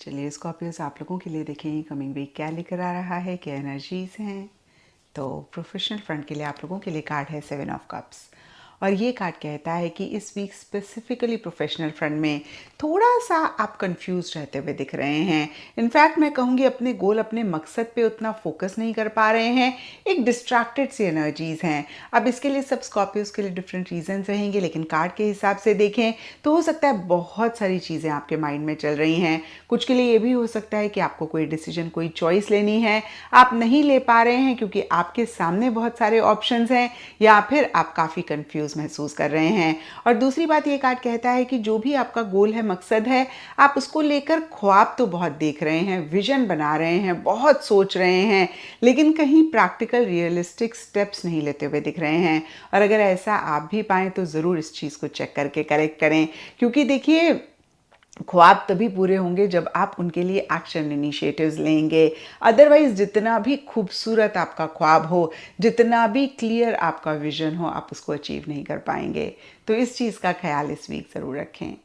चलिए स्कॉर्पियोस, आप लोगों के लिए देखें कमिंग वीक क्या लेकर आ रहा है, क्या एनर्जीज हैं। तो प्रोफेशनल फ्रंट के लिए आप लोगों के लिए कार्ड है 7 ऑफ कप्स। और ये कार्ड कहता है कि इस वीक स्पेसिफिकली प्रोफेशनल फ्रंट में थोड़ा सा आप कंफ्यूज रहते हुए दिख रहे हैं। इनफैक्ट मैं कहूँगी अपने गोल, अपने मकसद पे उतना फोकस नहीं कर पा रहे हैं। एक डिस्ट्रैक्टेड सी एनर्जीज हैं। अब इसके लिए सब स्कॉर्पियोज के लिए डिफरेंट रीजंस रहेंगे, लेकिन कार्ड के हिसाब से देखें तो हो सकता है बहुत सारी चीज़ें आपके माइंड में चल रही हैं। कुछ के लिए ये भी हो सकता है कि आपको कोई डिसीजन, कोई चॉइस लेनी है, आप नहीं ले पा रहे हैं क्योंकि आपके सामने बहुत सारे ऑप्शंस हैं, या फिर आप काफ़ी कंफ्यूज महसूस कर रहे हैं। और दूसरी बात, ये कार्ड कहता है कि जो भी आपका गोल है, मकसद है, आप उसको लेकर ख्वाब तो बहुत देख रहे हैं, विजन बना रहे हैं, बहुत सोच रहे हैं, लेकिन कहीं प्रैक्टिकल रियलिस्टिक स्टेप्स नहीं लेते हुए दिख रहे हैं। और अगर ऐसा आप भी पाएं तो ज़रूर इस चीज़ को चेक करके करेक्ट करें, क्योंकि देखिए ख्वाब तभी पूरे होंगे जब आप उनके लिए एक्शन इनिशिएटिव्स लेंगे। अदरवाइज जितना भी खूबसूरत आपका ख्वाब हो, जितना भी क्लियर आपका विजन हो, आप उसको अचीव नहीं कर पाएंगे। तो इस चीज़ का ख्याल इस वीक ज़रूर रखें।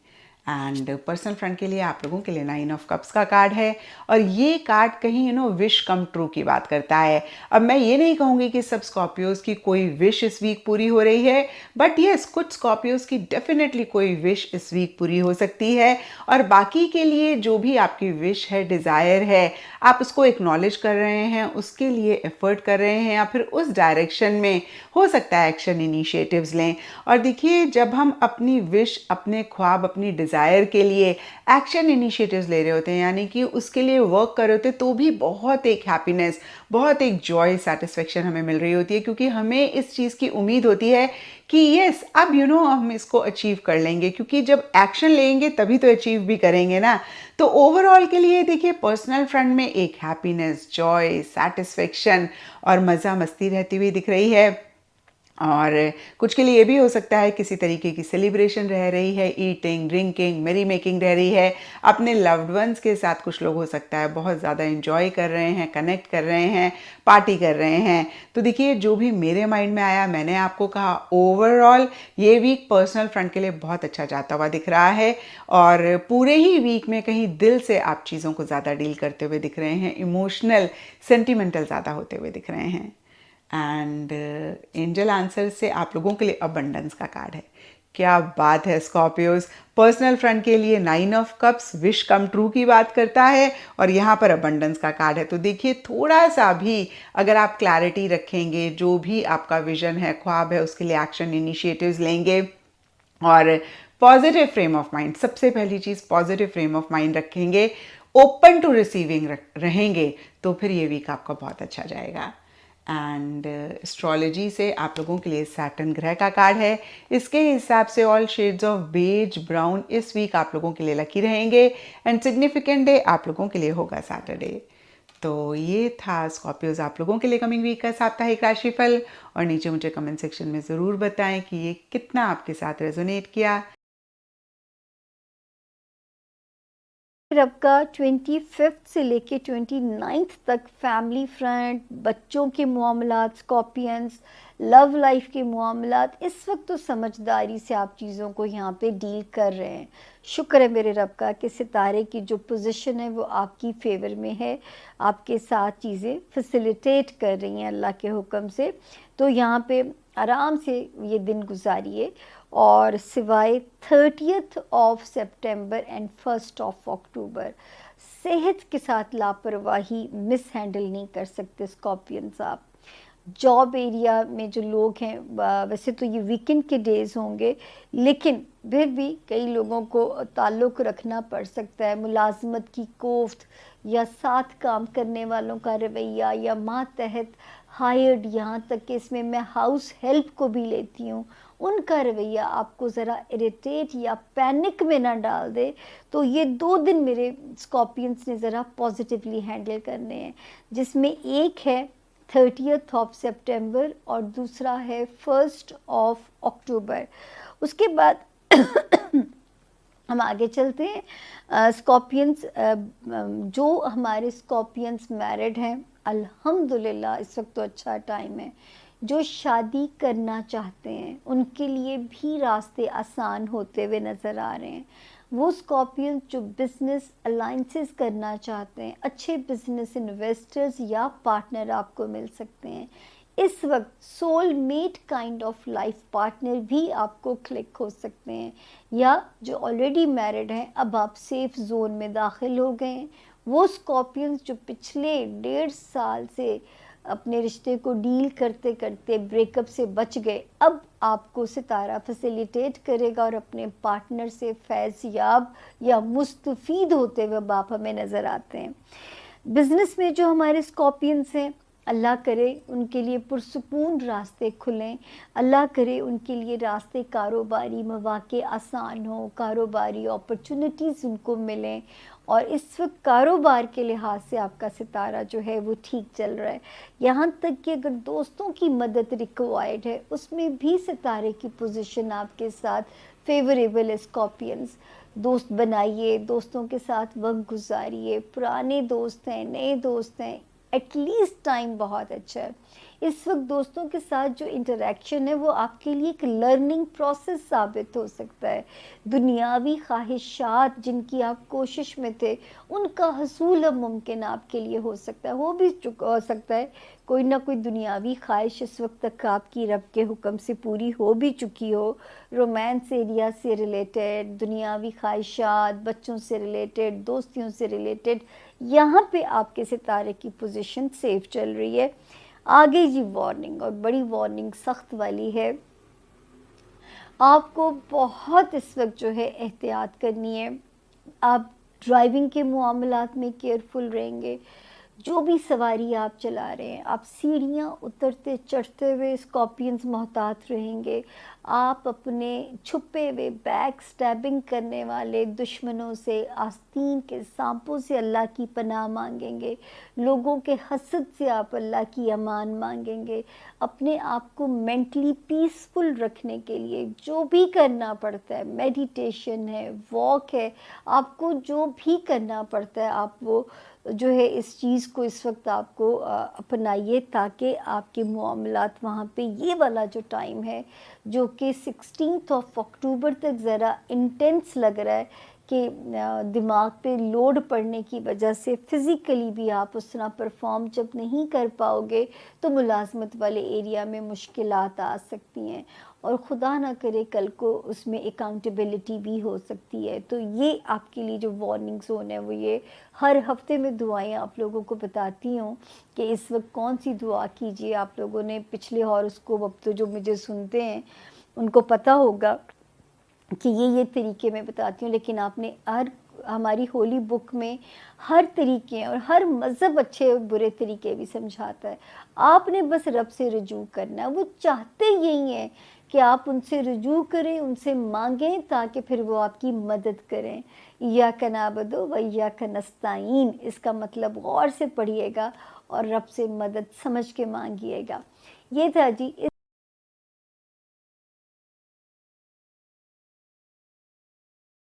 एंड पर्सनल फ्रंट के लिए आप लोगों के लिए 9 ऑफ कप्स का कार्ड है। और ये कार्ड कहीं विश कम ट्रू की बात करता है। अब मैं ये नहीं कहूँगी कि सब स्कॉर्पियोज की कोई विश इस वीक पूरी हो रही है, बट येस, कुछ स्कॉर्पियोज की डेफिनेटली कोई विश इस वीक पूरी हो सकती है। और बाकी के लिए जो भी आपकी विश है, डिज़ायर है, आप उसको एक्नॉलेज कर रहे हैं, उसके लिए एफर्ट कर रहे हैं, या फिर उस डायरेक्शन में हो सकता है एक्शन इनिशिएटिव्स लें। और देखिए, जब हम अपनी विश, अपने ख्वाब, अपनी डिज़ायर के लिए एक्शन इनिशिएटिव्स ले रहे होते हैं, यानी कि उसके लिए वर्क कर रहे होते हैं, तो भी बहुत एक हैप्पीनेस, बहुत एक जॉय, सेटिस्फेक्शन हमें मिल रही होती है, क्योंकि हमें इस चीज़ की उम्मीद होती है कि यस, अब हम इसको अचीव कर लेंगे, क्योंकि जब एक्शन लेंगे तभी तो अचीव भी करेंगे ना। तो ओवरऑल के लिए देखिए, पर्सनल फ्रंट में एक हैप्पीनेस, जॉय, सेटिस्फेक्शन और मज़ा मस्ती रहती हुई दिख रही है। और कुछ के लिए ये भी हो सकता है किसी तरीके की सेलिब्रेशन रह रही है, ईटिंग, ड्रिंकिंग, मेरी मेकिंग रह रही है। अपने लव्ड वंस के साथ कुछ लोग हो सकता है बहुत ज़्यादा एंजॉय कर रहे हैं, कनेक्ट कर रहे हैं, पार्टी कर रहे हैं। तो देखिए, जो भी मेरे माइंड में आया मैंने आपको कहा। ओवरऑल ये वीक पर्सनल फ्रंट के लिए बहुत अच्छा जाता हुआ दिख रहा है। और पूरे ही वीक में कहीं दिल से आप चीज़ों को ज़्यादा डील करते हुए दिख रहे हैं, इमोशनल, सेंटिमेंटल ज़्यादा होते हुए दिख रहे हैं। एंड एंजल आंसर से आप लोगों के लिए अबंडेंस का कार्ड है। क्या बात है स्कॉर्पियोज, पर्सनल फ्रंट के लिए 9 of cups wish come true की बात करता है, और यहाँ पर अबंडेंस का कार्ड है। तो देखिए, थोड़ा सा भी अगर आप क्लैरिटी रखेंगे, जो भी आपका विजन है, ख्वाब है, उसके लिए एक्शन इनिशिएटिव्स लेंगे, और पॉजिटिव फ्रेम ऑफ माइंड, सबसे पहली चीज़ पॉजिटिव फ्रेम ऑफ माइंड रखेंगे, ओपन टू रिसीविंग रहेंगे, तो फिर ये वीक आपका बहुत अच्छा जाएगा। एंड एस्ट्रोलॉजी से आप लोगों के लिए सैटर्न ग्रह का कार्ड है। इसके हिसाब से all shades of beige brown इस वीक आप लोगों के लिए लकी रहेंगे। एंड सिग्निफिकेंट डे आप लोगों के लिए होगा सैटरडे। तो ये था स्कॉर्पियोज आप लोगों के लिए कमिंग वीक का साप्ताहिक राशिफल। और नीचे मुझे कमेंट सेक्शन में ज़रूर बताएं कि ये कितना आपके साथ रेजोनेट किया। फिर आपका 25 से लेके 29 तक फैमिली फ्रंट, बच्चों के मामलात, स्कॉर्पियंस, लव लाइफ के मामलात, इस वक्त तो समझदारी से आप चीज़ों को यहाँ पे डील कर रहे हैं। शुक्र है मेरे रब का कि सितारे की जो पोजीशन है वो आपकी फेवर में है, आपके साथ चीज़ें फैसिलिटेट कर रही हैं अल्लाह के हुक्म से। तो यहाँ पे आराम से ये दिन गुजारिए। और सिवाय 30th of September and 1st of October सेहत के साथ लापरवाही मिस हैंडल नहीं कर सकते स्कॉर्पियन साहब। जॉब एरिया में जो लोग हैं, वैसे तो ये वीकेंड के डेज़ होंगे, लेकिन फिर भी कई लोगों को ताल्लुक़ रखना पड़ सकता है। मुलाजमत की कोफ्त या साथ काम करने वालों का रवैया, या मातहत हायर्ड, यहाँ तक कि इसमें मैं हाउस हेल्प को भी लेती हूँ, उनका रवैया आपको ज़रा इरिटेट या पैनिक में ना डाल दे। तो ये 2 दिन मेरे स्कॉर्पियंस ने ज़रा पॉजिटिवली हैंडल करने हैं, जिसमें एक है 30th ऑफ सितंबर और दूसरा है 1st ऑफ अक्टूबर। उसके बाद हम आगे चलते हैं। स्कॉर्पियंस, जो हमारे स्कॉर्पियंस मैरिड हैं, अल्हम्दुलिल्लाह इस वक्त तो अच्छा टाइम है। जो शादी करना चाहते हैं उनके लिए भी रास्ते आसान होते हुए नज़र आ रहे हैं। वो स्कॉर्पियंस जो बिजनेस अलाइंसेस करना चाहते हैं, अच्छे बिजनेस इन्वेस्टर्स या पार्टनर आपको मिल सकते हैं। इस वक्त soulmate kind of life partner भी आपको क्लिक हो सकते हैं, या जो ऑलरेडी मैरिड हैं अब आप सेफ जोन में दाखिल हो गए हैं। वो स्कॉर्पियंस जो पिछले 1.5 साल से अपने रिश्ते को डील करते करते ब्रेकअप से बच गए, अब आपको सितारा फैसिलिटेट करेगा और अपने पार्टनर से फैज़ याब या मुस्तफ़ीद होते हुए आप हमें नज़र आते हैं। बिज़नेस में जो हमारे स्कॉर्पियंस हैं, अल्लाह करे उनके लिए पुरसुकून रास्ते खुलें, अल्लाह करे उनके लिए रास्ते कारोबारी मौक़े आसान हो, कारोबारी अपॉर्चुनिटीज़ उनको मिलें। और इस वक्त कारोबार के लिहाज से आपका सितारा जो है वो ठीक चल रहा है। यहाँ तक कि अगर दोस्तों की मदद रिक्वायर्ड है उसमें भी सितारे की पोजीशन आपके साथ फेवरेबल है। स्कॉर्पियंस, दोस्त बनाइए, दोस्तों के साथ वक्त गुजारिए, पुराने दोस्त हैं, नए दोस्त हैं, एटलीस्ट टाइम बहुत अच्छा है। इस वक्त दोस्तों के साथ जो इंटरेक्शन है वो आपके लिए एक लर्निंग प्रोसेस साबित हो सकता है। दुनियावी ख्वाहिशात जिनकी आप कोशिश में थे उनका हसूल अब मुमकिन आपके लिए हो सकता है, हो सकता है कोई ना कोई दुनियावी ख्वाहिश इस वक्त तक आपकी रब के हुक्म से पूरी हो भी चुकी हो। रोमांस एरिया से रिलेटेड, दुनियावी ख्वाहिशात, बच्चों से रिलेटेड, दोस्तियों से रिलेटेड, यहाँ पे आपके सितारे की पोजीशन सेफ चल रही है। आगे जी वार्निंग, और बड़ी वार्निंग सख्त वाली है। आपको बहुत इस वक्त जो है एहतियात करनी है। आप ड्राइविंग के मामलात में केयरफुल रहेंगे। जो भी सवारी आप चला रहे हैं, आप सीढ़ियाँ उतरते चढ़ते हुए स्कॉर्पियंस मोहतात रहेंगे। आप अपने छुपे हुए बैक स्टैबिंग करने वाले दुश्मनों से, आस्तीन के सांपों से अल्लाह की पनाह मांगेंगे। लोगों के हसद से आप अल्लाह की अमान मांगेंगे। अपने आप को मेंटली पीसफुल रखने के लिए जो भी करना पड़ता है, मेडिटेशन है, वॉक है, आपको जो भी करना पड़ता है आप वो जो है इस चीज़ को इस वक्त आपको अपनाइए, ताकि आपके मामलात वहाँ पे ये वाला जो टाइम है जो कि 16 ऑफ अक्टूबर तक ज़रा इंटेंस लग रहा है कि दिमाग पे लोड पड़ने की वजह से फ़िज़िकली भी आप उस तरह परफॉर्म जब नहीं कर पाओगे तो मुलाजमत वाले एरिया में मुश्किलात आ सकती हैं, और ख़ुदा ना करे कल को उसमें अकाउंटेबिलिटी भी हो सकती है। तो ये आपके लिए जो वार्निंग ज़ोन है वो ये हर हफ्ते में दुआएं आप लोगों को बताती हूँ कि इस वक्त कौन सी दुआ कीजिए। आप लोगों ने पिछले हॉरोस्कोप अब तो जो मुझे सुनते हैं उनको पता होगा कि ये तरीके मैं बताती हूँ, लेकिन आपने हमारी होली बुक में हर तरीके हैं और हर मज़हब अच्छे और बुरे तरीके भी समझाता है। आपने बस रब से रुजू करना है। वो चाहते यही हैं कि आप उनसे रुजू करें, उनसे मांगें, ताकि फिर वो आपकी मदद करें। इय्याका नअबुदु व इय्याका नस्तईन, इसका मतलब गौर से पढ़िएगा और रब से मदद समझ के मांगिएगा। ये था जी